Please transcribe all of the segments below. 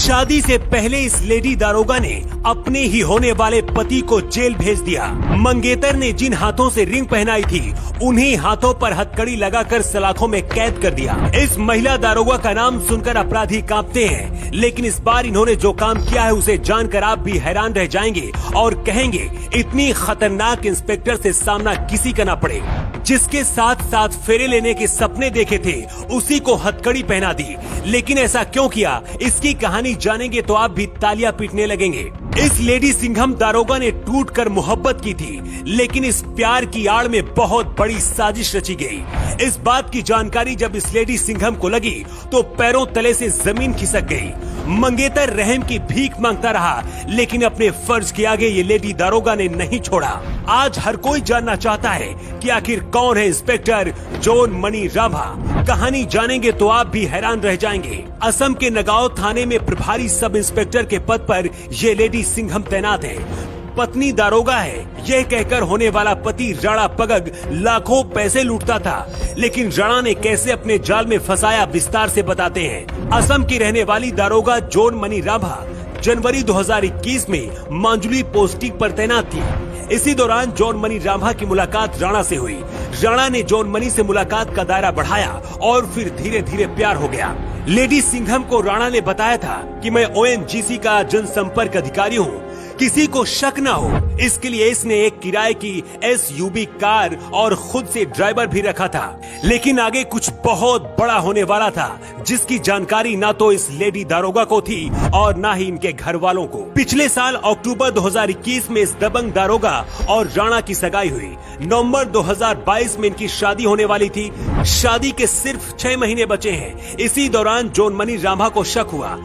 शादी से पहले इस लेडी दारोगा ने अपने ही होने वाले पति को जेल भेज दिया। मंगेतर ने जिन हाथों से रिंग पहनाई थी उन्हीं हाथों पर हथकड़ी लगाकर सलाखों में कैद कर दिया। इस महिला दारोगा का नाम सुनकर अपराधी कांपते हैं, लेकिन इस बार इन्होंने जो काम किया है उसे जानकर आप भी हैरान रह जाएंगे और कहेंगे इतनी खतरनाक इंस्पेक्टर से सामना किसी का ना पड़े। जिसके साथ साथ फेरे लेने के सपने देखे थे उसी को हथकड़ी पहना दी। लेकिन ऐसा क्यों किया, इसकी कहानी जानेंगे तो आप भी तालियां पीटने लगेंगे। इस लेडी सिंघम दारोगा ने टूट कर मोहब्बत की थी, लेकिन इस प्यार की आड़ में बहुत बड़ी साजिश रची गई। इस बात की जानकारी जब इस लेडी सिंघम को लगी तो पैरों तले से जमीन खिसक गई। मंगेतर रहम की भीख मांगता रहा, लेकिन अपने फर्ज के आगे ये लेडी दारोगा ने नहीं छोड़ा। आज हर कोई जानना चाहता है कि आखिर कौन है इंस्पेक्टर जॉन मनी राभा। कहानी जानेंगे तो आप भी हैरान रह जाएंगे। असम के नगांव थाने में प्रभारी सब इंस्पेक्टर के पद पर ये लेडी सिंघम तैनात है। पत्नी दारोगा है, यह कहकर होने वाला पति राणा पगग लाखों पैसे लूटता था, लेकिन राणा ने कैसे अपने जाल में फंसाया विस्तार से बताते हैं। असम की रहने वाली दारोगा जॉन मनी राभा जनवरी 2021 में मांजुली पोस्टिंग पर तैनात थी। इसी दौरान जॉन मनी राभा की मुलाकात राणा से हुई। राणा ने जॉन मनी से मुलाकात का दायरा बढ़ाया और फिर धीरे धीरे प्यार हो गया। लेडी सिंघम को राणा ने बताया था कि मैं ONGC का जनसंपर्क अधिकारी हूँ, किसी को शक न हो, इसके लिए इसने एक किराए की SUV कार और खुद से ड्राइवर भी रखा था। लेकिन आगे कुछ बहुत बड़ा होने वाला था, जिसकी जानकारी ना तो इस लेडी दारोगा को थी और ना ही इनके घर वालों को। पिछले साल अक्टूबर 2021 में इस दबंग दारोगा और राणा की सगाई हुई। नवंबर 2022 में इनकी शादी होने वाली थी। शादी के सिर्फ 6 महीने बचे हैं। इसी दौरान जॉन मनी राभा को शक हुआ।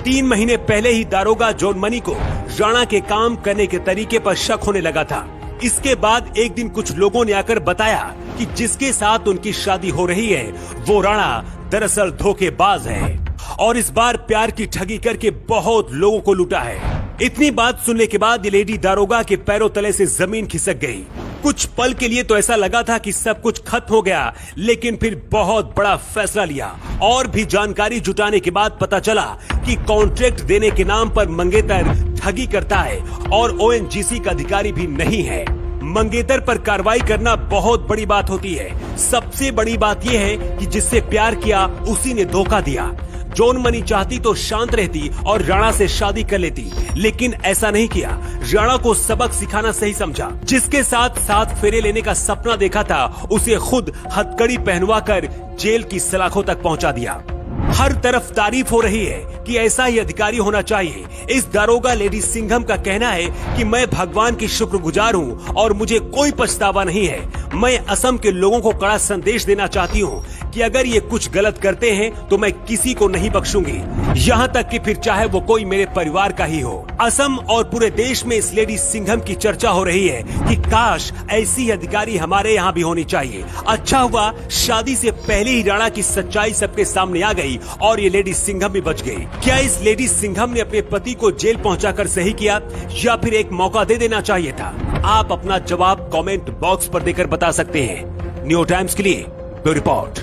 3 महीने पहले ही दारोगा जॉन मनी को राणा के काम करने के तरीके पर शक होने लगा था। इसके बाद एक दिन कुछ लोगों ने आकर बताया कि जिसके साथ उनकी शादी हो रही है वो राणा दरअसल धोखेबाज है और इस बार प्यार की ठगी करके बहुत लोगों को लूटा है। इतनी बात सुनने के बाद ये लेडी दारोगा के पैरों तले से जमीन खिसक गई। कुछ पल के लिए तो ऐसा लगा था कि सब कुछ खत्म हो गया, लेकिन फिर बहुत बड़ा फैसला लिया और भी जानकारी जुटाने के बाद पता चला कि कॉन्ट्रैक्ट देने के नाम पर मंगेतर ठगी करता है और ONGC का अधिकारी भी नहीं है। मंगेतर पर कार्रवाई करना बहुत बड़ी बात होती है। सबसे बड़ी बात यह है कि जिससे प्यार किया उसी ने धोखा दिया। जॉन मनी चाहती तो शांत रहती और राणा से शादी कर लेती, लेकिन ऐसा नहीं किया। राणा को सबक सिखाना सही समझा। जिसके साथ साथ फेरे लेने का सपना देखा था उसे खुद हथकड़ी पहनवा कर जेल की सलाखों तक पहुंचा दिया। हर तरफ तारीफ हो रही है कि ऐसा ही अधिकारी होना चाहिए। इस दारोगा लेडी सिंघम का कहना है कि मैं भगवान की शुक्रगुजार हूँ और मुझे कोई पछतावा नहीं है। मैं असम के लोगों को कड़ा संदेश देना चाहती हूँ कि अगर ये कुछ गलत करते हैं तो मैं किसी को नहीं बख्शूंगी, यहाँ तक कि फिर चाहे वो कोई मेरे परिवार का ही हो। असम और पूरे देश में इस लेडी सिंघम की चर्चा हो रही है कि काश ऐसी अधिकारी हमारे यहाँ भी होनी चाहिए। अच्छा हुआ शादी से पहले ही राणा की सच्चाई सबके सामने आ गई और ये लेडी सिंघम भी बच गई। क्या इस लेडी सिंघम ने अपने पति को जेल पहुंचाकर सही किया या फिर एक मौका दे देना चाहिए था? आप अपना जवाब कमेंट बॉक्स पर देकर बता सकते हैं। न्यू टाइम्स के लिए ब्यूरो रिपोर्ट।